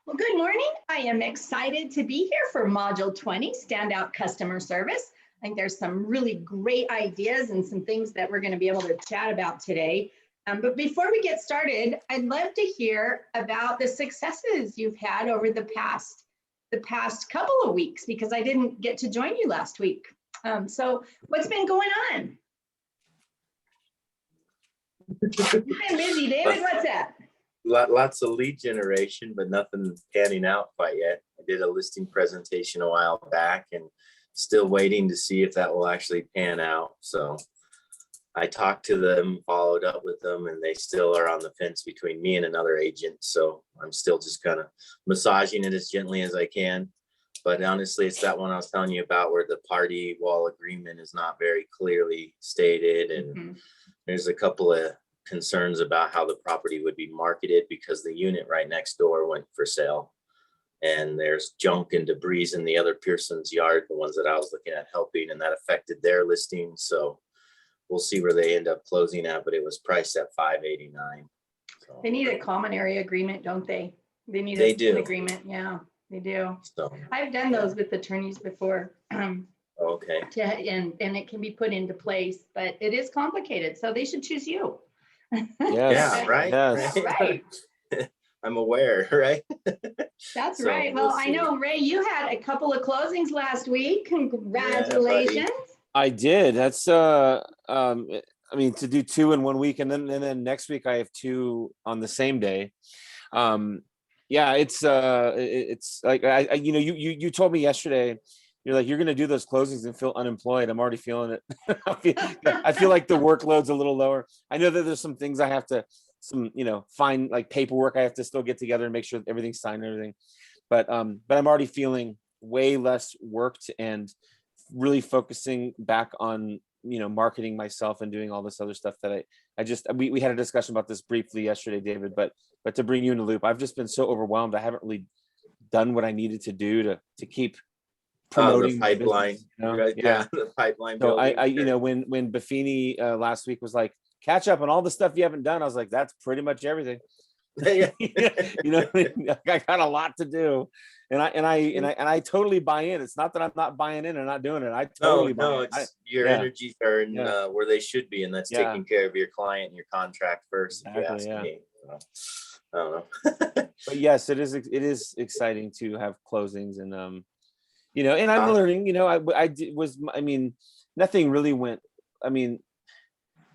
Well, good morning. I am excited to be here for Module 20, Standout Customer Service. I think there's some really great ideas and some things that we're going to be able to chat about today. But before we get started, I'd love to hear about the successes you've had over the past couple of weeks, because I didn't get to join you last week. So what's been going on? You've been busy, David. What's that? Lots of lead generation, but nothing panning out quite yet. I did a listing presentation a while back and still waiting to see if that will actually pan out. So I talked to them, followed up with them, and they still are on the fence between me and another agent. So I'm still just kind of massaging it as gently as I can. But honestly, it's that one I was telling you about where the party wall agreement is not very clearly stated. And there's a couple of concerns about how the property would be marketed because the unit right next door went for sale. And there's junk and debris in the other Pearson's yard, the ones that I was looking at helping, and that affected their listing. So we'll see where they end up closing at, but it was priced at $589. So They need a common area agreement, don't they? They need an agreement. Yeah, they do. So I've done those with attorneys before. okay. And it can be put into place, but it is complicated. So they should choose you. Yes. Yeah, right. Yes. Right. I'm aware, right? That's So right. we'll Well, I see. know, Ray, you had a couple of closings last week. Congratulations. I did. That's I mean, to do 2 in 1 week, and then next week I have 2 on the same day. Yeah, it's like I you told me yesterday, you're like, you're gonna do those closings and feel unemployed. I'm already feeling it. I feel like the workload's a little lower. I know that there's some things I have to find, like paperwork I have to still get together and make sure everything's signed and everything. But I'm already feeling way less worked and really focusing back on marketing myself and doing all this other stuff that we had a discussion about this briefly yesterday, David, but to bring you in the loop, I've just been so overwhelmed. I haven't really done what I needed to do to keep promoting the pipeline. Right? Yeah, the pipeline. So I when Buffini last week was like, catch up on all the stuff you haven't done, I was like, that's pretty much everything. I got a lot to do, and I totally buy in. It's not that I'm not buying in and not doing it. I totally buy in. It's your energies are in where they should be, and that's taking care of your client and your contract first. Exactly, if you ask me. So, I don't know. But yes, it is exciting to have closings, and and I'm learning. I mean, nothing really went. I mean,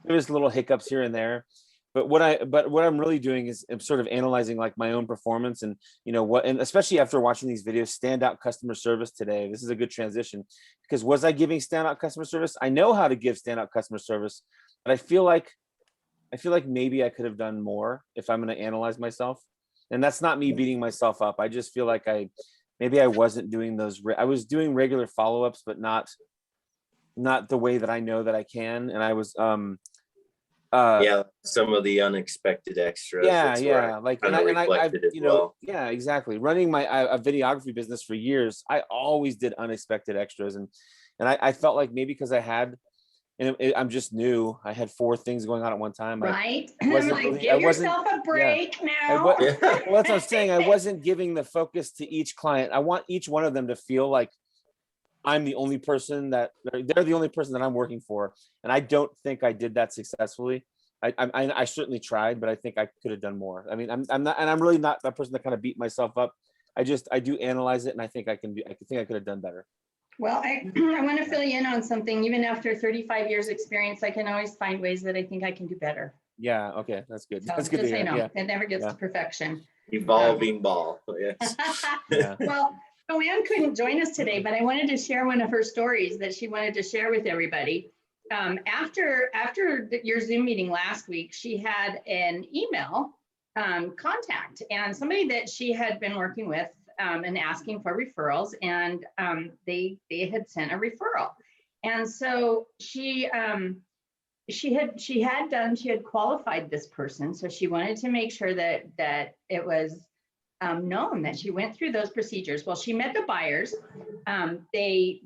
there was little hiccups here and there. But what I'm really doing is I'm sort of analyzing like my own performance and and especially after watching these videos, standout customer service today. This is a good transition, because was I giving standout customer service? I know how to give standout customer service, but I feel like maybe I could have done more if I'm going to analyze myself. And that's not me beating myself up. I just feel like maybe I wasn't doing those. I was doing regular follow-ups, but not the way that I know that I can. And I was some of the unexpected extras. Like I've exactly. Running a videography business for years, I always did unexpected extras, and I felt like maybe because I had, and I'm just new, I had 4 things going on at one time. Right. Give yourself a break now. Well, that's what I'm saying. I wasn't giving the focus to each client. I want each one of them to feel like I'm the only person that they're the only person that I'm working for. And I don't think I did that successfully. I certainly tried, but I think I could have done more. I mean, I'm not, and I'm really not that person that kind of beat myself up. I do analyze it, and I think I could have done better. Well, I want to fill you in on something. Even after 35 years experience, I can always find ways that I think I can do better. Yeah. Okay. That's good. So That's good to hear. It never gets to perfection. Evolving ball. Yes. Well, Joanne couldn't join us today, but I wanted to share one of her stories that she wanted to share with everybody. After your Zoom meeting last week, she had an email contact, and somebody that she had been working with and asking for referrals, and they had sent a referral. And so she had qualified this person, so she wanted to make sure that it was known that she went through those procedures. Well, she met the buyers. They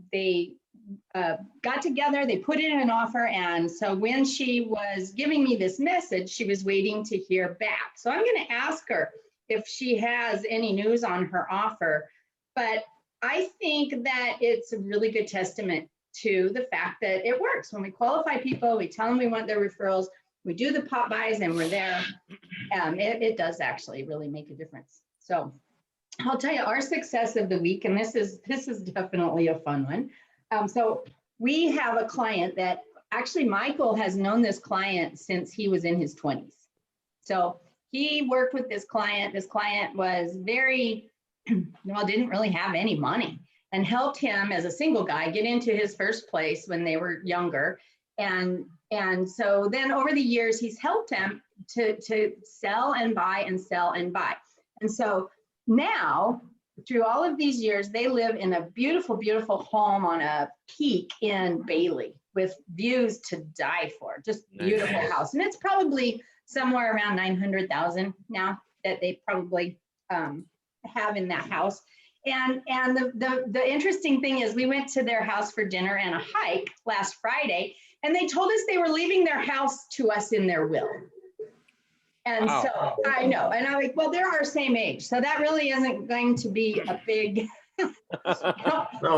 got together, they put in an offer. And so when she was giving me this message, she was waiting to hear back. So I'm going to ask her if she has any news on her offer. But I think that it's a really good testament to the fact that it works. When we qualify people, we tell them we want their referrals, we do the pop buys, and we're there. It does actually really make a difference. So I'll tell you our success of the week, and this is definitely a fun one. So we have a client that actually Michael has known this client since he was in his 20s. So he worked with this client. This client was very, well, didn't really have any money, and helped him as a single guy get into his first place when they were younger. And so then over the years, he's helped him to sell and buy and sell and buy. And so now, through all of these years, they live in a beautiful, beautiful home on a peak in Bailey with views to die for. Just beautiful house. And it's probably somewhere around 900,000 now that they probably have in that house. And the interesting thing is we went to their house for dinner and a hike last Friday, and they told us they were leaving their house to us in their will. And Wow. so I know, and I'm like, well, they're our same age, so that really isn't going to be a big. No,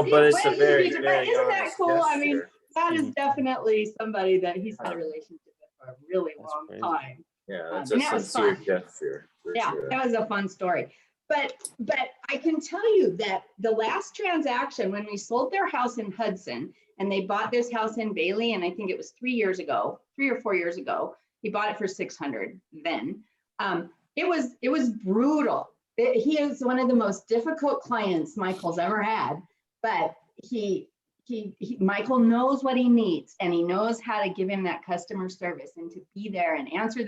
but it's a very, very Isn't that honest cool? I mean, gesture. that is definitely somebody that he's had a relationship with for a really That's long crazy. time. Yeah, that's and a that was sincere fun. gesture. for Yeah, sure. that was a fun story. But I can tell you that the last transaction, when we sold their house in Hudson and they bought this house in Bailey, and I think it was 3 or 4 years ago, he bought it for 600 then. It was brutal. He is one of the most difficult clients Michael's ever had, but Michael knows what he needs, and he knows how to give him that customer service and to be there and answer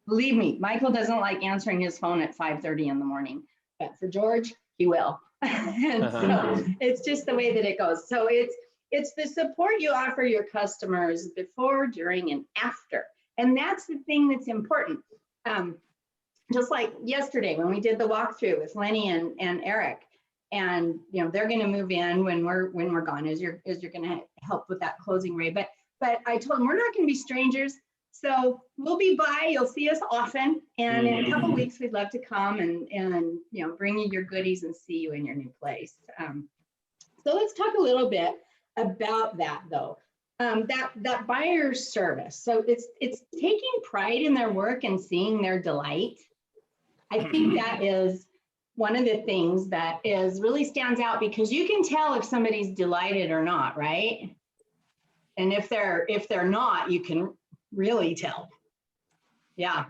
believe me, Michael doesn't like answering his phone at 5:30 in the morning, but for George, he will. And so it's just the way that it goes. So it's the support you offer your customers before, during, and after. And that's the thing that's important. Just like yesterday when we did the walkthrough with Lenny and Eric, and they're going to move in when we're gone, as you're going to help with that closing, Ray. But I told them we're not going to be strangers. So we'll be by, you'll see us often. And in a couple of weeks, we'd love to come and bring you your goodies and see you in your new place. So let's talk a little bit about that though. That buyer service. So it's taking pride in their work and seeing their delight. I think that is one of the things that really stands out, because you can tell if somebody's delighted or not, right? And if they're not, you can really tell. Yeah.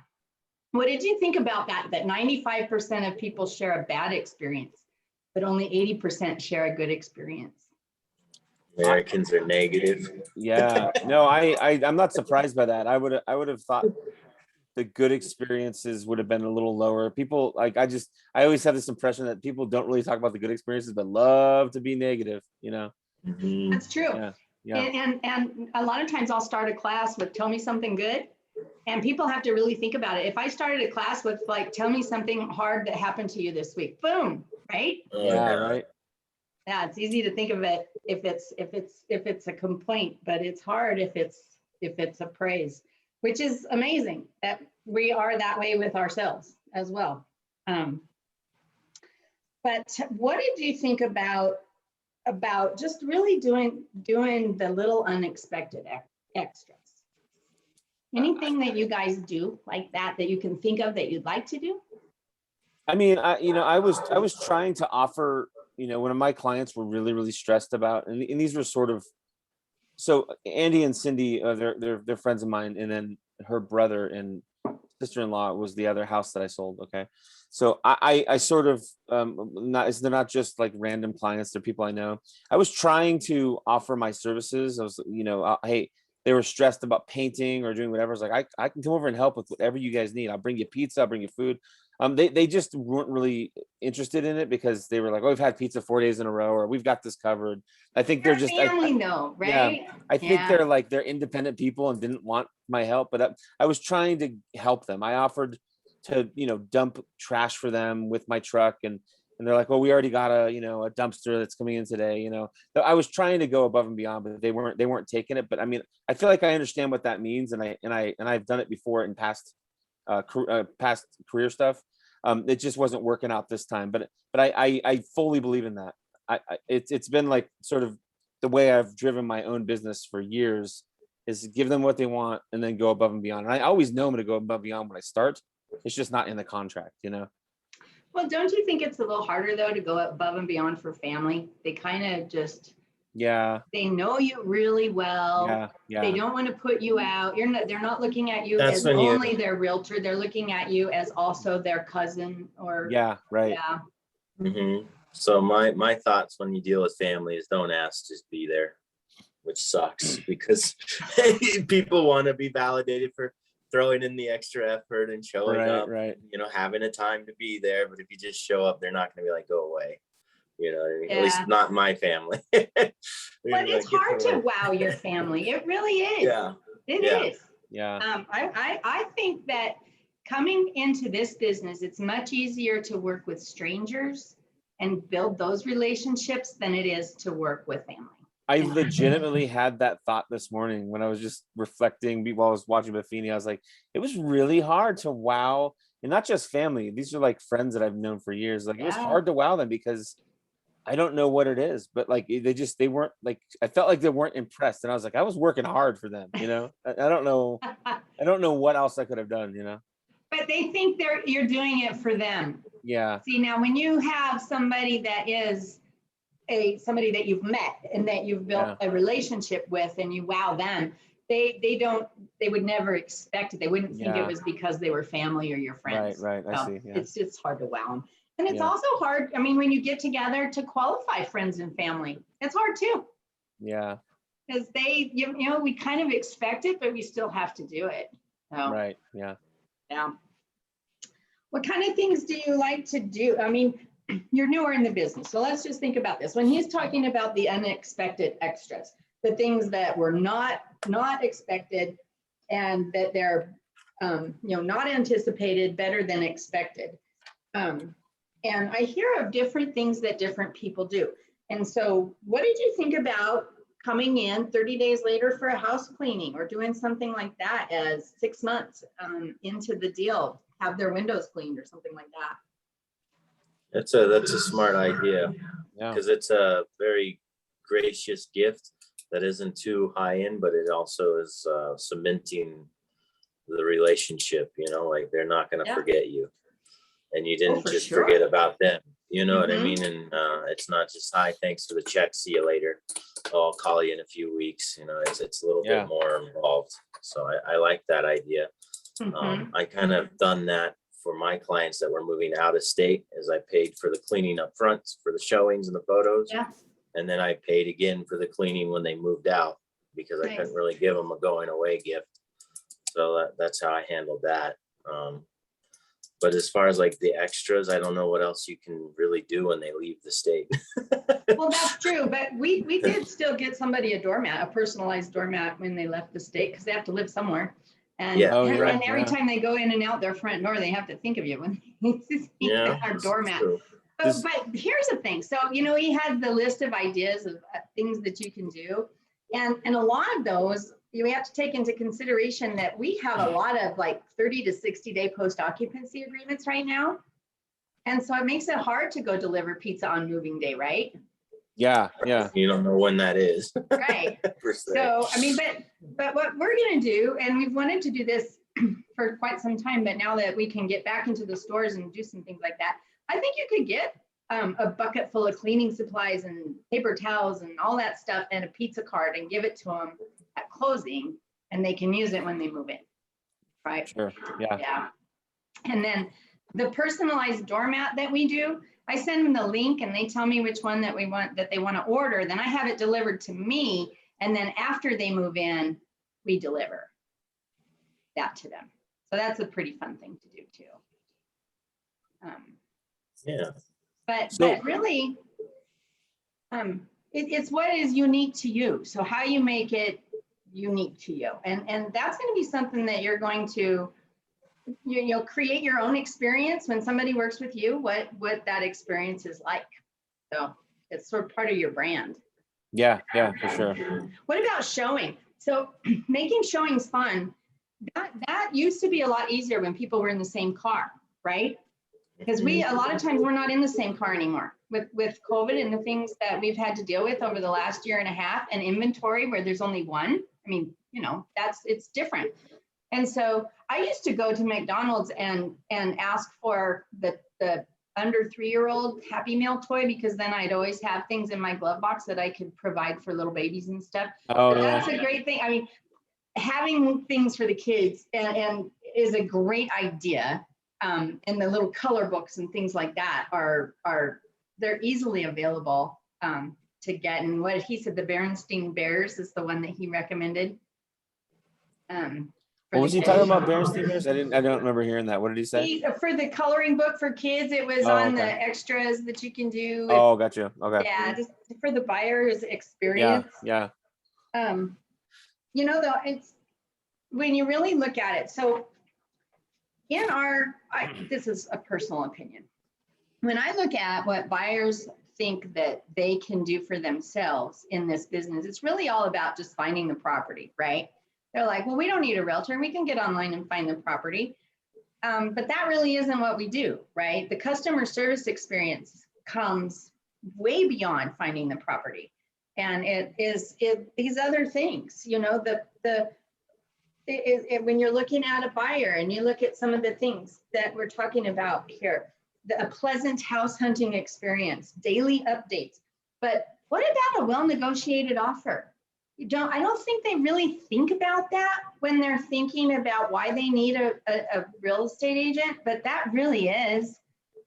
What did you think about that 95% of people share a bad experience, but only 80% share a good experience? Americans are negative. Yeah, no, I'm not surprised by that. I would have thought the good experiences would have been a little lower. People I always have this impression that people don't really talk about the good experiences, but love to be negative, Mhm. That's true. Yeah. Yeah. And a lot of times I'll start a class with tell me something good, and people have to really think about it. If I started a class with like, tell me something hard that happened to you this week, boom, right? Yeah, right. Yeah, it's easy to think of it if it's a complaint, but it's hard if it's a praise, which is amazing that we are that way with ourselves as well. But what did you think about just really doing the little unexpected extras? Anything that you guys do like that you can think of that you'd like to do? I mean, I was trying to offer, one of my clients were really, really stressed about, and these were sort of, so Andy and Cindy, they're friends of mine, and then her brother and sister-in-law was the other house that I sold. Okay. So I sort of, they're not just like random clients, they're people I know. I was trying to offer my services. I was, hey, they were stressed about painting or doing whatever. I was like, I can come over and help with whatever you guys need. I'll bring you pizza, I'll bring you food. They just weren't really interested in it because they were like, oh, we've had pizza 4 days in a row, or we've got this covered. I think they're just family though, right? Yeah, I think they're independent people and didn't want my help, but I was trying to help them. I offered to, dump trash for them with my truck, and they're like, well, we already got a dumpster that's coming in today. I was trying to go above and beyond, but they weren't taking it. But I mean, I feel like I understand what that means, and I've done it before in past career stuff. It just wasn't working out this time, but I fully believe in that. It's been like sort of the way I've driven my own business for years, is give them what they want and then go above and beyond. And I always know I'm going to go above and beyond when I start. It's just not in the contract, you know? Well, don't you think it's a little harder though to go above and beyond for family? They kind of just, Yeah, they know you really well. yeah, They yeah, don't want to put you out. They're not looking at you That's as when you- only their realtor. They're looking at you as also their cousin or, yeah, right. yeah. Mhm. So my thoughts when you deal with family is don't ask, just be there, which sucks because people want to be validated for throwing in the extra effort and showing Right, up, right. you know, having a time to be there. But if you just show up, they're not going to be like, go away. You know what I mean? At least Yeah. not my family. They're But gonna be it's like, "Get hard to work." wow your family. It really is. Yeah. It Yeah. is. Yeah, I think that coming into this business, it's much easier to work with strangers and build those relationships than it is to work with family. I legitimately had that thought this morning when I was just reflecting while I was watching Buffini. I was like, it was really hard to wow, and not just family. These are like friends that I've known for years. Like it was Yeah. hard to wow them because I don't know what it is, but like they weren't like, I felt like they weren't impressed, and I was like, I was working hard for them, you know. I don't know what else I could have done, you know. But they think you're doing it for them. Yeah, See, now when you have somebody that is somebody that you've met and that you've built a relationship with and you wow them, they would never expect it. They wouldn't think Yeah. it was because they were family or your right, friends. right. I So see. Yeah, it's just hard to wow them. And it's Yeah. also hard, I mean, when you get together to qualify friends and family, it's hard too. yeah, Because you know, we kind of expect it, but we still have to do it. So, right, yeah. yeah. What kind of things do you like to do? I mean, you're newer in the business, so let's just think about this. When he's talking about the unexpected extras, the things that were not expected and that they're, you know, not anticipated, better than expected. And I hear of different things that different people do. And so what did you think about coming in 30 days later for a house cleaning or doing something like that as 6 months into the deal, have their windows cleaned or something like that? That's a smart idea Yeah, because it's a very gracious gift that isn't too high end, but it also is cementing the relationship, you know, like they're not going to Yeah. forget you and you didn't for just sure. forget about them. You know what I Mhm. mean? And it's not just, hi, thanks for the check, see you later. Oh, I'll call you in a few weeks. You know, it's a little Yeah. bit more involved. So I like that idea. Mhm. I kind of done that for my clients that were moving out of state, as I paid for the cleaning up front for the showings and the photos. Yeah. And then I paid again for the cleaning when they moved out because I Nice. couldn't really give them a going away gift. So that's how I handled that. But as far as like the extras, I don't know what else you can really do when they leave the state. Well, that's true, but we did still get somebody a doormat, a personalized doormat when they left the state because they have to live somewhere. And, Yeah. Oh, and, yeah, and every yeah. time they go in and out their front door, they have to think of you when they see Yeah. our doormat. True. Does- But here's the thing. So, you know, he had the list of ideas of things that you can do. And a lot of those, you have to take into consideration that we have a lot of like 30 to 60 day post occupancy agreements right now. And so it makes it hard to go deliver pizza on moving day, right? yeah, yeah. You don't know when that is. Right. per se. So, I mean, but what we're going to do, and we've wanted to do this for quite some time, but now that we can get back into the stores and do some things like that, I think you could get a bucket full of cleaning supplies and paper towels and all that stuff and a pizza cart and give it to them at closing, and they can use it when they move in. Right? Sure. Yeah. Yeah. And then the personalized doormat that we do, I send them the link and they tell me which one that they want to order. Then I have it delivered to me. And then after they move in, we deliver that to them. So that's a pretty fun thing to do too. Yeah. But really, it's what is unique to you. So how you make it unique to you. And that's going to be something that you're going to, you'll create your own experience when somebody works with you, what that experience is like. So it's sort of part of your brand. Yeah, yeah, for sure. What about showing? So making showings fun, that used to be a lot easier when people were in the same car, right? Because a lot of times we're not in the same car anymore with COVID and the things that we've had to deal with over the last year and a half, and inventory where there's only one. I mean, it's different. And so I used to go to McDonald's and ask for the under 3-year-old Happy Meal toy, because then I'd always have things in my glove box that I could provide for little babies and stuff. Oh, But yeah. that's a great thing. I mean, having things for the kids and is a great idea. And the little color books and things like that they're easily available to get. And what he said, the Berenstain Bears is the one that he recommended. What was he talking about, Berenstain Bears? I don't remember hearing that. What did he say? For the coloring book for kids, it was Oh, on the okay. extras that you can do. Oh, gotcha. Okay. Yeah, just for the buyer's experience. Yeah. Though, it's when you really look at it. So this is a personal opinion. When I look at what buyers think that they can do for themselves in this business, it's really all about just finding the property, right? They're like, well, we don't need a realtor. We can get online and find the property. But that really isn't what we do, right? The customer service experience comes way beyond finding the property. And it is these other things, when you're looking at a buyer and you look at some of the things that we're talking about here, a pleasant house hunting experience, daily updates. But what about a well-negotiated offer? I don't think they really think about that when they're thinking about why they need a real estate agent, but that really is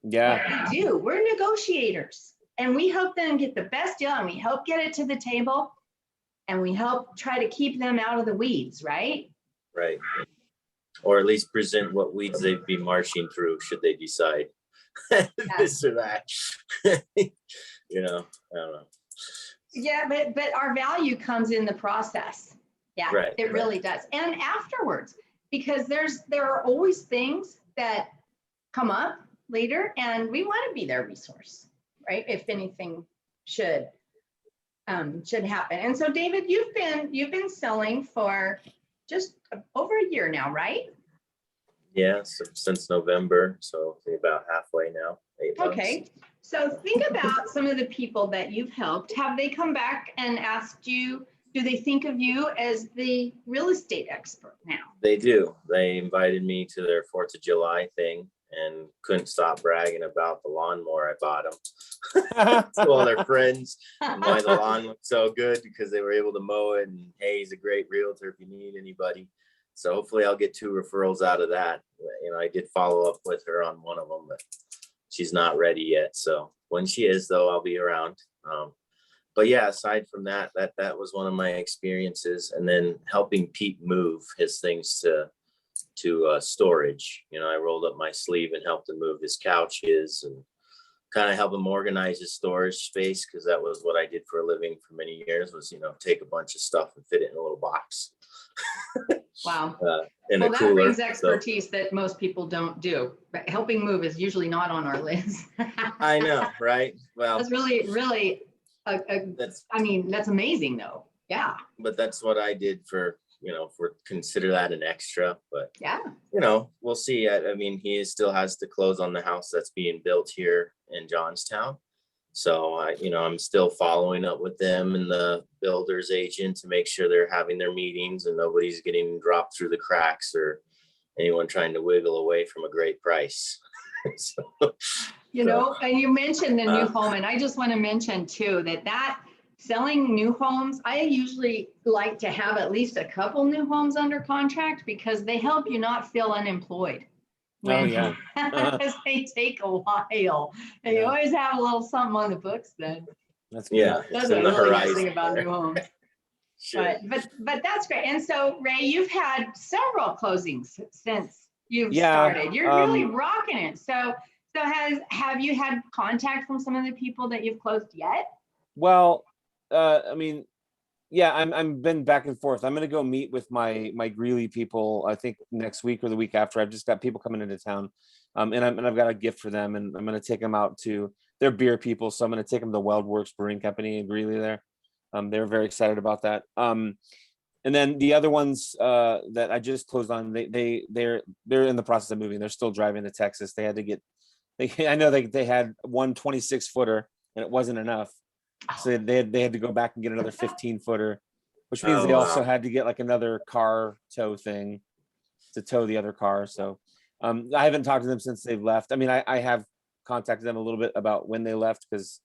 what we do. We're negotiators, and we help them get the best deal, and we help get it to the table, and we help try to keep them out of the weeds, right? Right. Or at least present what weeds they'd be marching through should they decide this or that. I don't know. Yeah, but our value comes in the process. Yeah, right, it really does. And afterwards, because there are always things that come up later, and we want to be their resource, right? If anything should happen. And so, David, you've been selling for just over a year now, right? Yeah, since November, so about halfway now. 8 months. Okay. So think about some of the people that you've helped. Have they come back and asked you, do they think of you as the real estate expert now? They do. They invited me to their 4th of July thing and couldn't stop bragging about the lawnmower I bought them. To all their friends, why the lawn looked so good because they were able to mow it. And hey, he's a great realtor if you need anybody. So hopefully I'll get 2 referrals out of that. I did follow up with her on one of them, but she's not ready yet. So when she is, though, I'll be around. But yeah, aside from that was one of my experiences. And then helping Pete move his things to storage. I rolled up my sleeve and helped him move his couches and kind of help him organize his storage space, because that was what I did for a living for many years, was take a bunch of stuff and fit it in a little box. Wow. In Well, a that cooler. brings expertise that most people don't do. But helping move is usually not on our list. I know, right? Well, That's really, really, that's that's amazing though. Yeah. but that's what I did for consider that an extra, but Yeah. we'll see. I mean, he still has to close on the house that's being built here in Johnstown. So I'm still following up with them and the builder's agent to make sure they're having their meetings and nobody's getting dropped through the cracks or anyone trying to wiggle away from a great price. And you mentioned the new home, and I just want to mention too that selling new homes, I usually like to have at least a couple new homes under contract because they help you not feel unemployed. Because they take a while, and you always have a little something on the books then. That's good. Yeah, That's it's a in the really nice horizon. thing about new homes. Sure. But that's great. And so, Ray, you've had several closings since you've Yeah, started. You're really rocking it. So have you had contact from some of the people that you've closed yet? Well, yeah, I'm been back and forth. I'm gonna go meet with my Greeley people, I think next week or the week after. I've just got people coming into town, and I've got a gift for them, and I'm gonna take them out to their beer people. So I'm gonna take them to Weldworks Brewing Company in Greeley there. They're very excited about that. And then the other ones that I just closed on, they're in the process of moving. They're still driving to Texas. They had to get I know they had one 26-footer and it wasn't enough. So they had to go back and get another 15-footer, which means Oh, they also wow. had to get like another car tow thing to tow the other car. So I haven't talked to them since they've left. I mean, I have contacted them a little bit about when they left because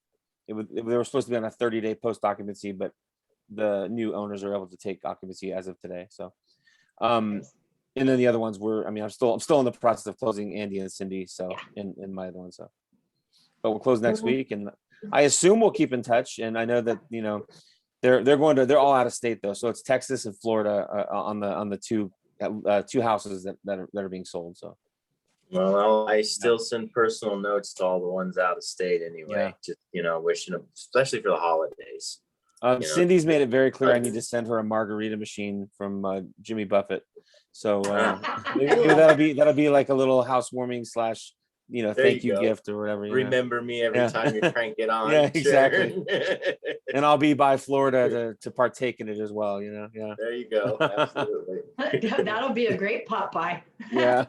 they were supposed to be on a 30-day post occupancy, but the new owners are able to take occupancy as of today. So, and then the other ones were, I mean, I'm still in the process of closing Andy and Cindy. So, in my other one. So, but we'll close next week, and I assume we'll keep in touch. And I know that, they're all out of state though. So it's Texas and Florida on the two houses that are being sold. So, Well, I still send personal notes to all the ones out of state anyway. Yeah. Just, wishing them, especially for the holidays. Cindy's made it very clear I need to send her a margarita machine from Jimmy Buffett. So maybe that'll be like a little housewarming / thank you go. gift or whatever. Remember me every time you crank it on. Yeah, exactly. Sure. And I'll be by Florida to partake in it as well. Yeah. There you go. Absolutely. That'll be a great Popeye. Yeah.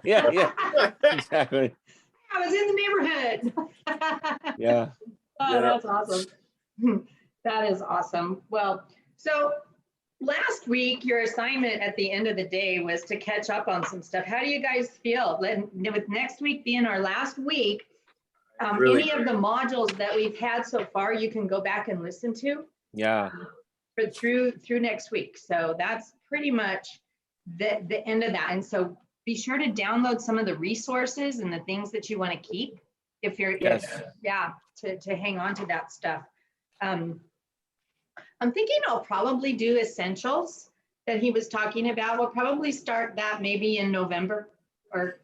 Exactly. I was in the neighborhood. Yeah. Oh, that's awesome. That is awesome. Well, so last week, your assignment at the end of the day was to catch up on some stuff. How do you guys feel? With next week being our last week, Really any of the modules that we've had so far, you can go back and listen to Yeah. through next week. So that's pretty much the end of that. And so be sure to download some of the resources and the things that you want to keep if you're, Yes. to hang on to that stuff. I'm thinking I'll probably do essentials that he was talking about. We'll probably start that maybe in November or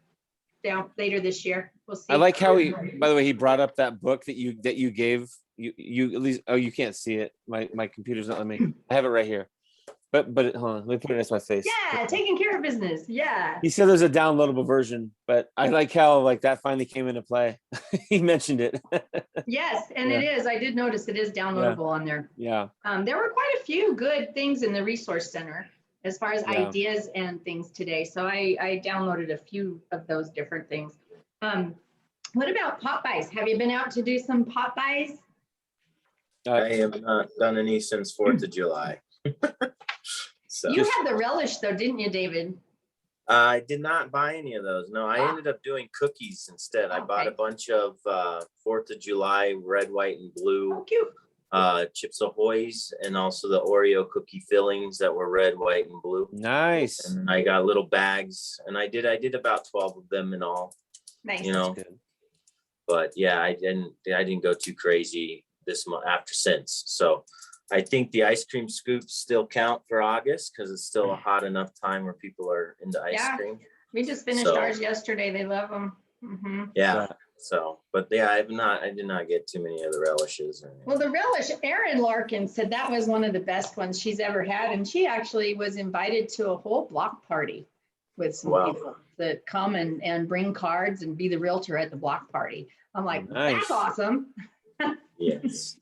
down later this year. We'll see. I like how by the way, he brought up that book that you gave you at least. Oh, you can't see it. My computer's not letting me. I have it right here. But hold on, let me put it next to my face. Yeah, taking care of business. Yeah. He said there's a downloadable version, but I like how that finally came into play. He mentioned it. Yes, and it is. I did notice it is downloadable on there. Yeah. There were quite a few good things in the resource center as far as ideas and things today. So I downloaded a few of those different things. What about pop-bys? Have you been out to do some pop-bys? I have not done any since 4th of July. So You had the relish though, didn't you, David? I did not buy any of those. No, I ended up doing cookies instead. I bought a bunch of 4th of July red, white, and blue Oh, cute. Chips Ahoy's, and also the Oreo cookie fillings that were red, white, and blue. Nice. And I got little bags, and I did about 12 of them in all. Nice. Good. But yeah, I didn't go too crazy this month since. So I think the ice cream scoops still count for August because it's still a hot enough time where people are into ice cream. We just finished ours yesterday. They love them. Mm-hmm. Yeah. So, but yeah, I did not get too many of the relishes. Well, the relish, Erin Larkin said that was one of the best ones she's ever had. And she actually was invited to a whole block party with some people that come and bring cards and be the realtor at the block party. I'm like, That's awesome. Yes.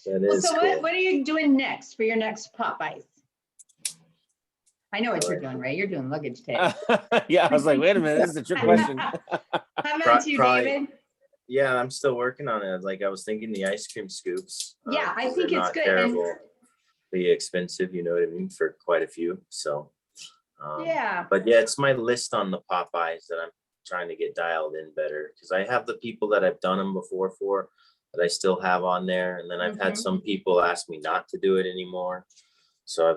That Well, is so cool. what are you doing next for your next Popeyes? I know what you're doing, Ray. You're doing luggage tags. Yeah, I was like, wait a minute, this is a trick question. How about you, Probably- David? Yeah, I'm still working on it. Like I was thinking the ice cream scoops. Yeah, I 'cause think they're it's not good. And- terribly expensive, you know what I mean, for quite a few. So Yeah. but yeah, it's my list on the Popeyes that I'm trying to get dialed in better because I have the people that I've done them before for that I still have on there. And then I've had some people ask me not to do it anymore. So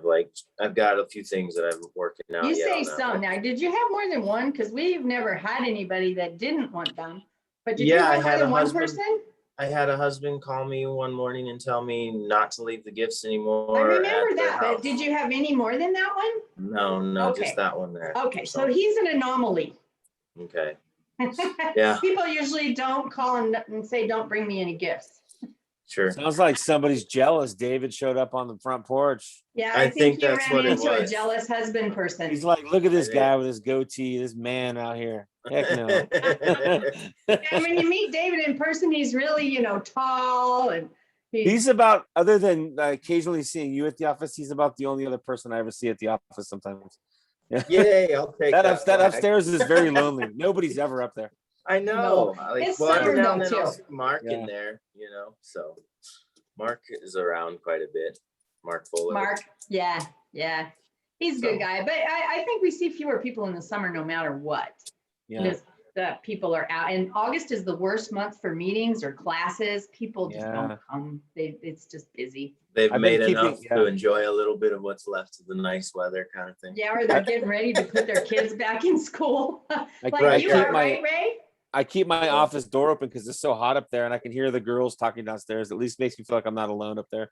I've got a few things that I'm working out. You yet say on that some. one. Now, did you have more than one? Because we've never had anybody that didn't want them. But did you Yeah, I have more had than a one husband- person? I had a husband call me one morning and tell me not to leave the gifts anymore. I remember at their that, but house. did you have any more than that one? No, Okay. just that one there. Okay, so he's an anomaly. Okay. Yeah. People usually don't call and say, don't bring me any gifts. Sure. Sounds like somebody's jealous. David showed up on the front porch. Yeah, I I think think you that's ran what it into a was. jealous husband person. He's like, look at this I guy did. with his goatee, this man out here. Heck no. And when you meet David in person, he's really, tall and He's about, other than occasionally seeing you at the office, he's about the only other person I ever see at the office sometimes. Yay, I'll take That flag. upstairs is very lonely. Nobody's ever up there. I know. Like, It's well, every summer now and though, then I'll too. see Mark Yeah. in there, so Mark is around quite a bit. Mark Fuller. Mark, yeah, yeah. He's a good So- guy, but I think we see fewer people in the summer no matter what. Yeah. Just that people are out, and August is the worst month for meetings or classes. People just Yeah. don't come. It's just busy. They've I've made been keeping- enough to enjoy a little bit of what's left of the nice weather kind of thing. Yeah, or they're getting ready to put their kids back in school. I, Like I you keep are, my right, Ray? I keep my office door open because it's so hot up there, and I can hear the girls talking downstairs. At least makes me feel like I'm not alone up there.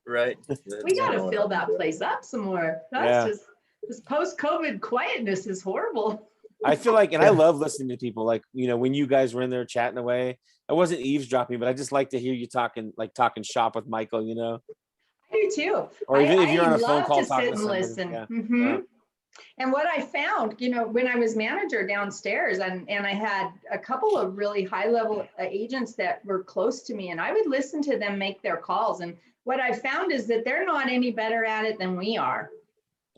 Right. We gotta fill that place up some more. That's Yeah. just, this post-COVID quietness is horrible. I feel like, and I love listening to people. Like, when you guys were in there chatting away, I wasn't eavesdropping, but I just like to hear you talking shop with Michael. I do too. Or even if I you're on a phone love call to talking sit to and somebody. listen. Yeah. Mhm. Yeah. And what I found, when I was manager downstairs and I had a couple of really high level agents that were close to me, and I would listen to them make their calls. And what I found is that they're not any better at it than we are.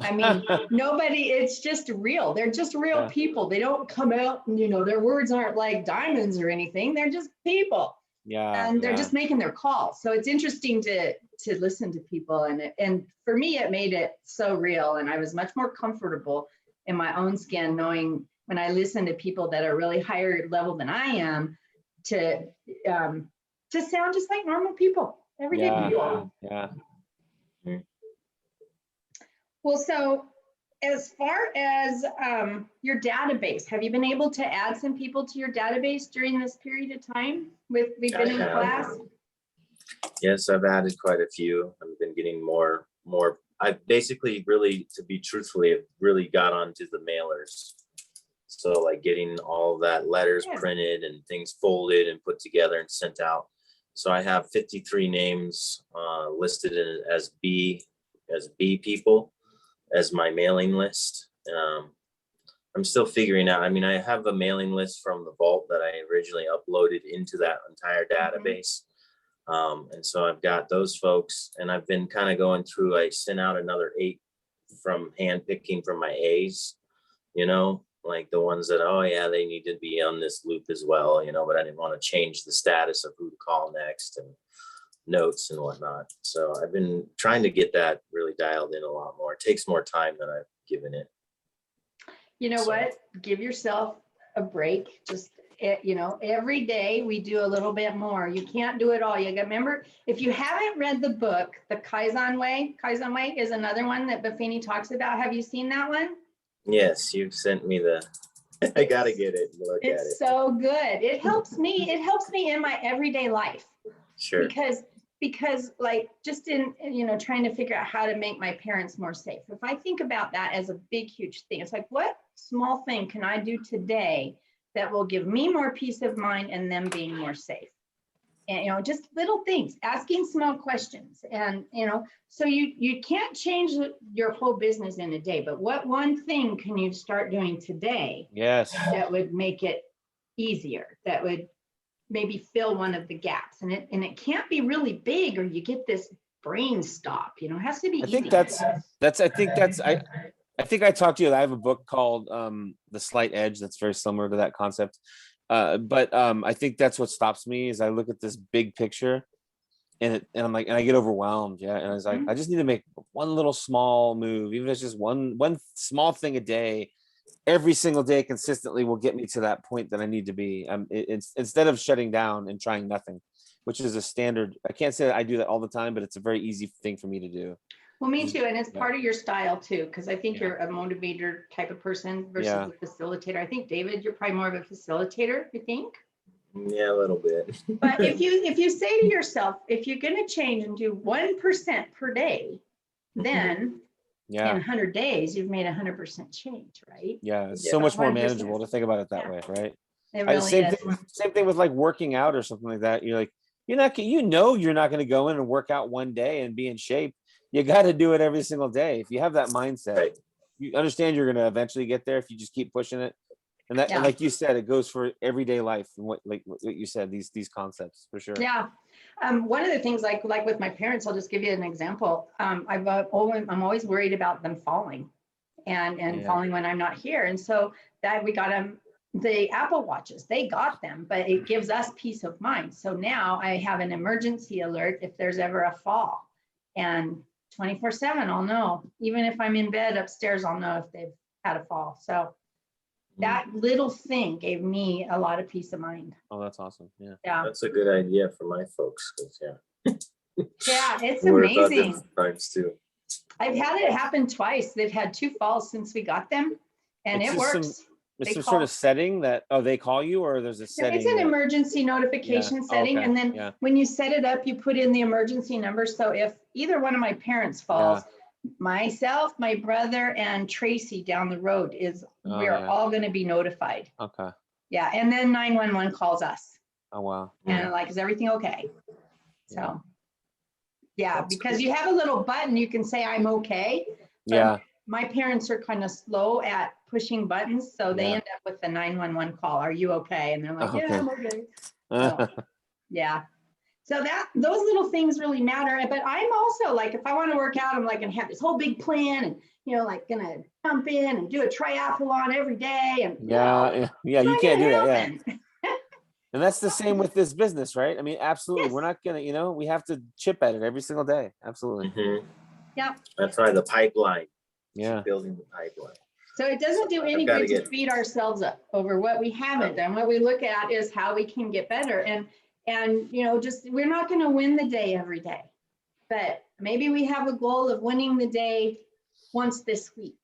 I mean, it's just real. They're just real Yeah. people. They don't come out and, their words aren't like diamonds or anything. They're just people. Yeah. And they're yeah. just making their calls. So it's interesting to listen to people. And for me, it made it so real. And I was much more comfortable in my own skin, knowing when I listen to people that are really higher level than I am, to sound just like normal people, everyday Yeah. people. Yeah. Well, so as far as your database, have you been able to add some people to your database during this period of time we've been in I have. class? Yes, I've added quite a few. I've been getting more. I basically really, to be truthfully, have really got onto the mailers. So like getting all that letters Yeah. printed and things folded and put together and sent out. So I have 53 names listed as B people as my mailing list. I'm still figuring out. I mean, I have a mailing list from the vault that I originally uploaded into that entire database. And so I've got those folks, and I've been kind of going through. I sent out another 8 from hand picking from my A's, like the ones that, oh yeah, they need to be on this loop as well, but I didn't want to change the status of who to call next and notes and whatnot. So I've been trying to get that really dialed in a lot more. It takes more time than I've given it. You know So- what? Give yourself a break. Just, every day we do a little bit more. You can't do it all. You got remember, if you haven't read the book, The Kaizen Way is another one that Buffini talks about. Have you seen that one? Yes, you've sent me I gotta get it and look at it. It's so good. It helps me. It helps me in my everyday life. Sure. Because like just in trying to figure out how to make my parents more safe, if I think about that as a big huge thing, it's like, what small thing can I do today that will give me more peace of mind and them being more safe? And just little things, asking small questions. And so you can't change your whole business in a day, but what one thing can you start doing today Yes. that would make it easier, that would maybe fill one of the gaps? And it can't be really big, or you get this brain stop. It has to be I think easy. I think I talked to you. I have a book called The Slight Edge that's very similar to that concept. But I think that's what stops me is I look at this big picture and I'm like, and I get overwhelmed. Yeah. And I was like, I just need to make one little small move, even if it's just one small thing a day, every single day consistently will get me to that point that I need to be. It's instead of shutting down and trying nothing, which is a standard. I can't say that I do that all the time, but it's a very easy thing for me to do. Well, me too. And it's Yeah. part of your style too, because I think Yeah. you're a motivator type of person versus Yeah. a facilitator. I think, David, you're probably more of a facilitator, I think. Yeah, a little bit. But if you say to yourself, if you're going to change and do 1% per day, then in Yeah. 100 days, you've made 100% change, right? Yeah. It's Yeah. so much more 1%. manageable to think about it that Yeah. way. Right. It really Same is. thing with like working out or something like that. You're like, you're not going to go in and work out one day and be in shape. You got to do it every single day. If you have that mindset, Right. you understand you're going to eventually get there if you just keep pushing it. And that, Yeah. and like you said, it goes for everyday life. And what you said, these concepts for sure. Yeah. One of the things like with my parents, I'll just give you an example. I'm always worried about them falling and Yeah. falling when I'm not here. And so that we got them the Apple Watches, they got them, but it gives us peace of mind. So now I have an emergency alert if there's ever a fall. And 24/7, I'll know. Even if I'm in bed upstairs, I'll know if they've had a fall. So that little thing gave me a lot of peace of mind. Oh, that's awesome. Yeah. Yeah. That's a good idea for my folks, 'cause, yeah. Yeah, it's Worry about amazing. different times too. I've had it happen twice. They've had 2 falls since we got them, and It's it just works. There's They some call- sort of setting that, oh, they call you, or there's a setting? It's an that- emergency notification Yeah. setting, Okay. and then Yeah. when you set it up, you put in the emergency number. So if either one of my parents falls, myself, my brother, and Tracy down the road Oh, we're yeah. all going to be notified. Okay. Yeah, and then 911 calls us, Oh, wow. and like, is everything okay? Yeah. So, yeah, That's because you have a little button, you can say I'm okay. Yeah. My parents are kind of slow at pushing buttons, so they Yeah. end up with the 911 call. Are you okay? And they're like, yeah, Okay. I'm okay. So, yeah. So those little things really matter. But I'm also like, if I want to work out, I'm like gonna have this whole big plan and like gonna jump in and do a triathlon every day. And Yeah. You not can't do gonna that. Yeah. happen. And that's the same with this business, right? I mean, absolutely. Yes. We're not gonna, we have to chip at it every single day. Absolutely. Mhm. Yeah. That's right, the pipeline. Yeah. Keep building the pipeline. So it doesn't do any gotta good to get- beat ourselves up over what we haven't done. What we look at is how we can get better. And just we're not going to win the day every day, but maybe we have a goal of winning the day once this week.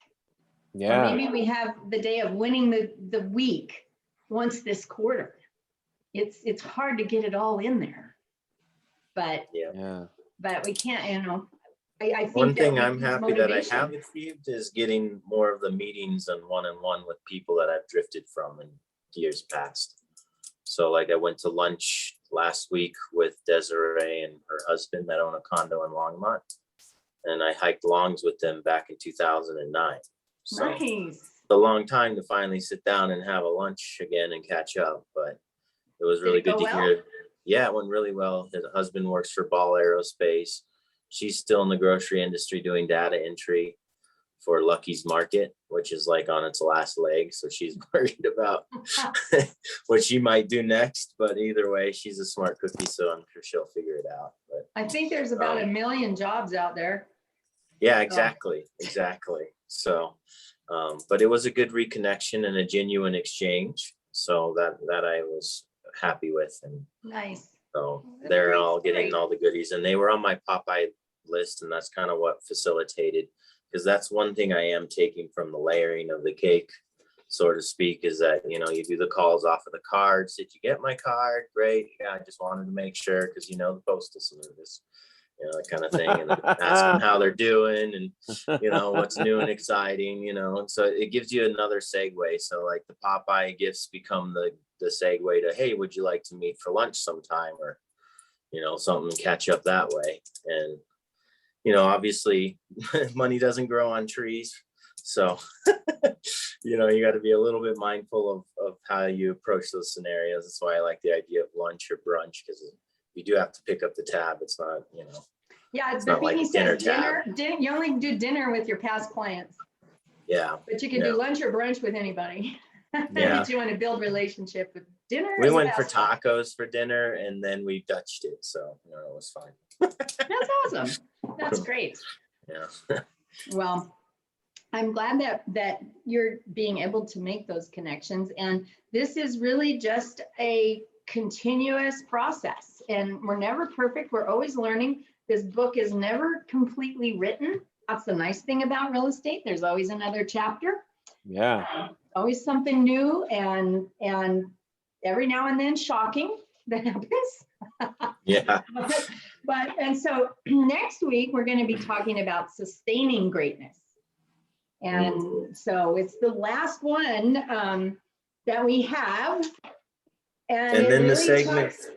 Or Yeah. maybe we have the day of winning the week once this quarter. It's hard to get it all in there, but Yeah. we can't. I think One that thing we I'm need happy that I motivation. have achieved is getting more of the meetings and one-on-one with people that I've drifted from in years past. So like I went to lunch last week with Desiree and her husband that own a condo in Longmont. And I hiked longs with them back in 2009. So Nice. it's a long time to finally sit down and have a lunch again and catch up, but it was really Did it good go to well? hear. Yeah, it went really well. His husband works for Ball Aerospace. She's still in the grocery industry doing data entry for Lucky's Market, which is like on its last leg. So she's worried about what she might do next. But either way, she's a smart cookie, so I'm sure she'll figure it out. But I think there's about 1 million jobs out there. yeah, exactly. So, but it was a good reconnection and a genuine exchange. So that I was happy with. And Nice. so That's they're great all getting story. all the goodies, and they were on my Popeye list, and that's kind of what facilitated, because that's one thing I am taking from the layering of the cake, so to speak, is that, you do the calls off of the cards. Did you get my card? Great. Yeah, I just wanted to make sure, because the postal service, that kind of thing, and then asking how they're doing and what's new and exciting, and so it gives you another segue. So like the Popeye gifts become the segue to, hey, would you like to meet for lunch sometime, or something, catch up that way. And obviously money doesn't grow on trees, so you got to be a little bit mindful of how you approach those scenarios. That's why I like the idea of lunch or brunch, because you do have to pick up the tab. It's not Yeah, It's the not thing like he says, dinner dinner, you only do dinner with your past clients, yeah. but you can do lunch or brunch with anybody. Yeah. If you want to build relationship with dinner. We is the went for best one. tacos for dinner, and then we Dutched it, so it was fine. That's awesome. That's great. Yeah. Well, I'm glad that you're being able to make those connections. And this is really just a continuous process. And we're never perfect. We're always learning. This book is never completely written. That's the nice thing about real estate. There's always another chapter, Yeah. always something new, and every now and then shocking that happens. Yeah. And so next week, we're going to be talking about sustaining greatness. And so it's the last one that we have. And it then the really segment, talks-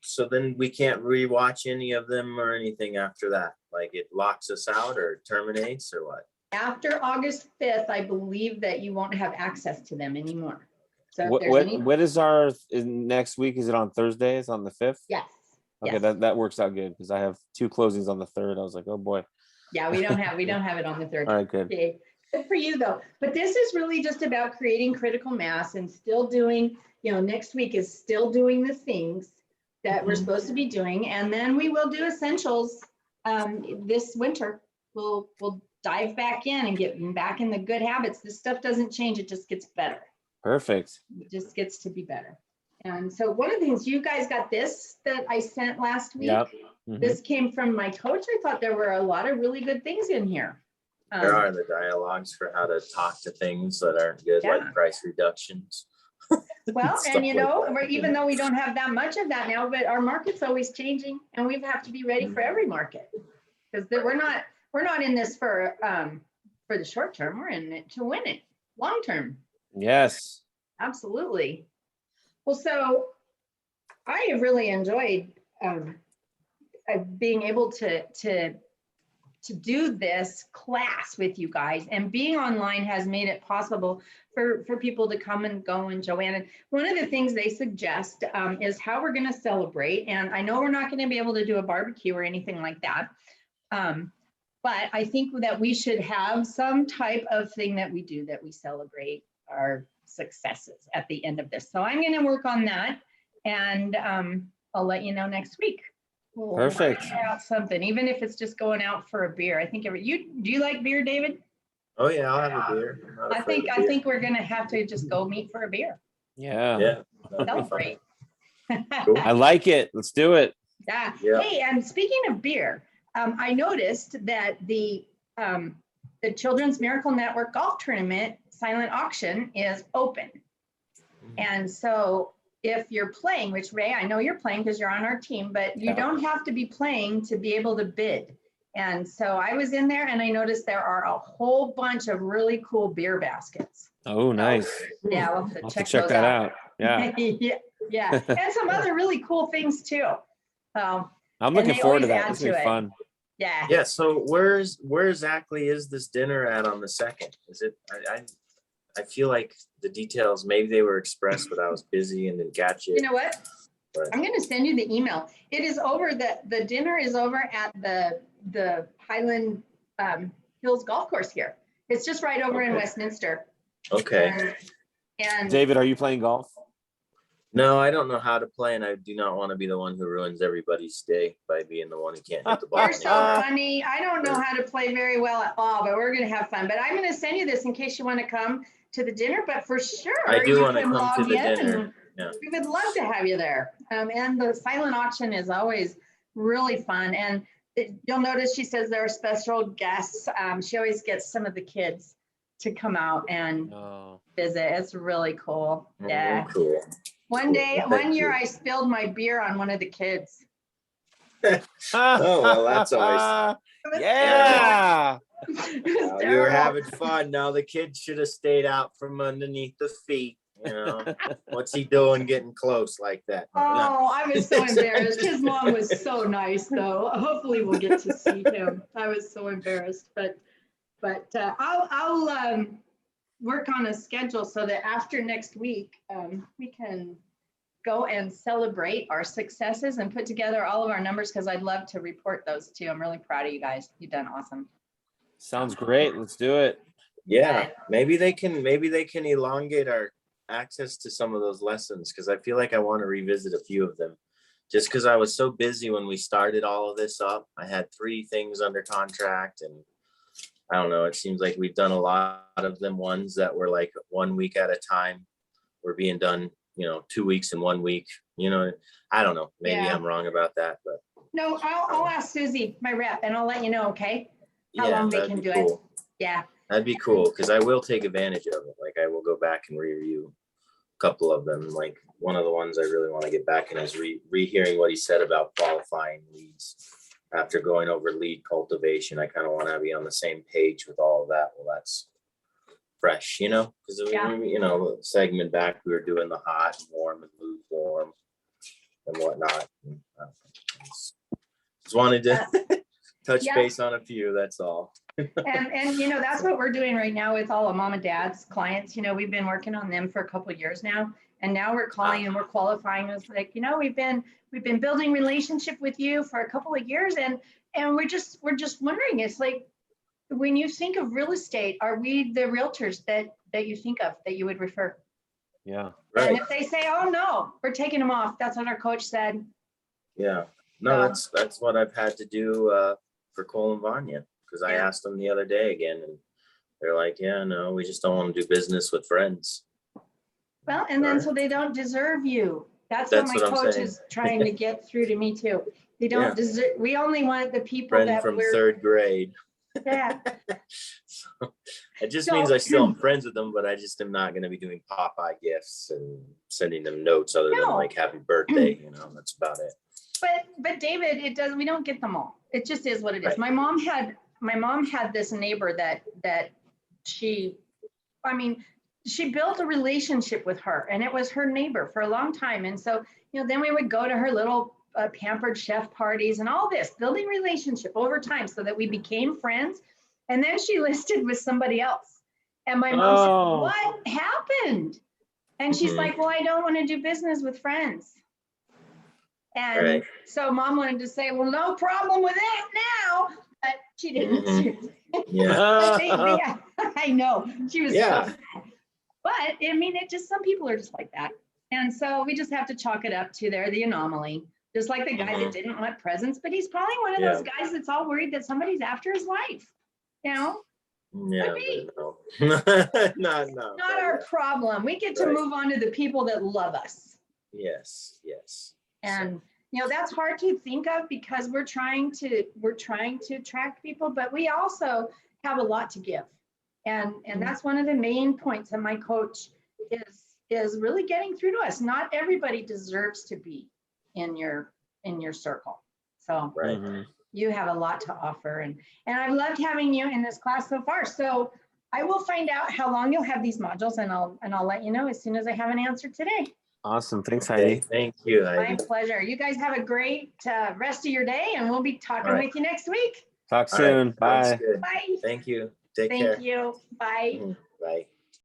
so then we can't rewatch any of them or anything after that. Like it locks us out or terminates or what? after August 5th, I believe that you won't have access to them anymore. So if there's any, What is our next week? Is it on Thursday? It's on the 5th? yes. Okay, yes. that works out good, because I have 2 closings on the 3rd. I was like, oh boy. Yeah, we don't have it on the 3rd. All right, good. Okay. Good for you though. But this is really just about creating critical mass and still doing, next week is still doing the things that we're supposed to be doing. And then we will do essentials this winter. We'll dive back in and get back in the good habits. This stuff doesn't change. It just gets better. Perfect. It just gets to be better. And so one of the things, you guys got this that I sent last week. Yep. Mhm. This came from my coach. I thought there were a lot of really good things in here. There are the dialogues for how to talk to things that aren't good, Yeah. like price reductions. Well, Stuff and like that. we're, even though we don't have that much of that now, but our market's always changing and we have to be ready for every market. Because we're not in this for the short term, we're in it to win it, long term. Yes. Absolutely. Well, so I have really enjoyed being able to do this class with you guys, and being online has made it possible for people to come and go. And Joanna, one of the things they suggest is how we're going to celebrate. And I know we're not going to be able to do a barbecue or anything like that. But I think that we should have some type of thing that we do that we celebrate our successes at the end of this. So I'm going to work on that, and I'll let you know next week. We'll Perfect. figure out something, even if it's just going out for a beer. I think do you like beer, David? Oh yeah, I'll have a beer. I'm not I afraid think of beer. we're going to have to just go meet for a beer. Yeah. Yeah. that'd be fun. Celebrate. Cool. I like it. Let's do it. Yeah. Yeah. Hey, and speaking of beer, I noticed that the Children's Miracle Network Golf Tournament silent auction is open. And so if you're playing, which Ray, I know you're playing because you're on our team, but you Yeah. don't have to be playing to be able to bid. And so I was in there and I noticed there are a whole bunch of really cool beer baskets. Oh, nice. Yeah, I'll we'll have have to to check those that out. Yeah. yeah. And some other really cool things too. I'm And looking they forward to always that. add It's gonna to be it. fun. Yeah. Yeah. So where exactly is this dinner at on the 2nd? Is it? I feel like the details, maybe they were expressed, but I was busy and didn't catch You it. know what? But I'm going to send you the email. It is over the dinner is over at the Highland Hills Golf Course here. It's just right over in Okay. Westminster. okay. And David, are you playing golf? No, I don't know how to play, and I do not want to be the one who ruins everybody's day by being the one who can't hit the ball. you're so funny. I don't know how to play very well at all, but we're going to have fun. But I'm going to send you this in case you want to come to the dinner. But for sure, I do you wanna can come to log the in, dinner. and Yeah. we would love to have you there. And the silent auction is always really fun. And you'll notice she says there are special guests. She always gets some of the kids to come out and No. visit. It's really cool. Oh, Yeah. cool. One Thank year you. I spilled my beer on one of the kids. Oh, well, that's always- Yeah. It was You were terrible. having fun. Now the kid should have stayed out from underneath the feet. You know, what's he doing getting close like that? Oh, I was so embarrassed. His mom was so nice, though. Hopefully, we'll get to see him. I was so embarrassed, but I'll work on a schedule so that after next week, we can go and celebrate our successes and put together all of our numbers, because I'd love to report those too. I'm really proud of you guys. You've done awesome. Sounds great. Let's do it. Yeah, maybe they can elongate our access to some of those lessons, because I feel like I want to revisit a few of them. Just because I was so busy when we started all of this up. I had 3 things under contract, and I don't know, it seems like we've done a lot of them, ones that were like 1 week at a time were being done, 2 weeks in 1 week. I don't know, maybe Yeah. I'm wrong about that, but No, I'll ask Susie, my rep, and I'll let you know, okay? How yeah, long they that'd can be do it. cool. Yeah. That'd be cool, because I will take advantage of it. Like, I will go back and review a couple of them. Like, one of the ones I really want to get back in is rehearing what he said about qualifying leads. After going over lead cultivation, I kind of want to be on the same page with all of that. Well, that's fresh, because Yeah. segment back, we were doing the hot and warm and lukewarm and whatnot. And, just wanted to touch Yeah. base on a few, that's all. And that's what we're doing right now with all of mom and dad's clients. We've been working on them for a couple of years now, and now we're calling and we're qualifying us like, we've been building relationship with you for a couple of years, and we're just wondering, it's like, when you think of real estate, are we the realtors that you think of, that you would refer? Yeah. And Right, if they say, oh, no, we're taking them off, that's what our coach said. yeah. No, So- that's what I've had to do for Cole and Vanya, because I Yeah. asked them the other day again, and they're like, yeah, no, we just don't want to do business with friends. Well, and then Alright. so they don't deserve you. That's That's what my what I'm coach saying. is trying to get through to me too. They Yeah. don't deserve, we only want the people Friend that from we're, third grade. yeah, So, it just So- means I still am friends with them, but I just am not gonna be doing Popeye gifts and sending them notes other than No. like happy birthday, that's about it. but David, it does, we don't get them all. It just is what it is. Right. My mom had this neighbor that she, I mean, she built a relationship with her, and it was her neighbor for a long time. And so, then we would go to her little pampered chef parties and all this, building relationship over time so that we became friends. And then she listed with somebody else. And my mom said, Oh. what happened? And she's Mhm. like, well, I don't want to do business with friends. And Right. so mom wanted to say, well, no problem with that now, but she didn't. Mhm. Yeah, But yeah, I know, she was so Yeah. sad. But I mean, it just, some people are just like that. And so we just have to chalk it up to they're the anomaly. Just like the guy that didn't want presents, but he's probably one of those guys that's all worried that somebody's after his life. yeah, be. but no. No, Not our problem. We get to Right. move on to the people that love us. Yes. And that's hard to think of because we're trying to attract people, but we also have a lot to give. And that's one of the main points that my coach is really getting through to us. Not everybody deserves to be in your circle. So Right. Mhm. you have a lot to offer, and I've loved having you in this class so far. So I will find out how long you'll have these modules, and I'll let you know as soon as I have an answer today. Awesome. Thanks, Okay, Heidi. thank you, My Heidi. pleasure. You guys have a great rest of your day, and we'll be talking All right. with you next week. Talk All right, soon. sounds Bye. good. Bye. Thank you. Take care. Thank you. Bye. Bye.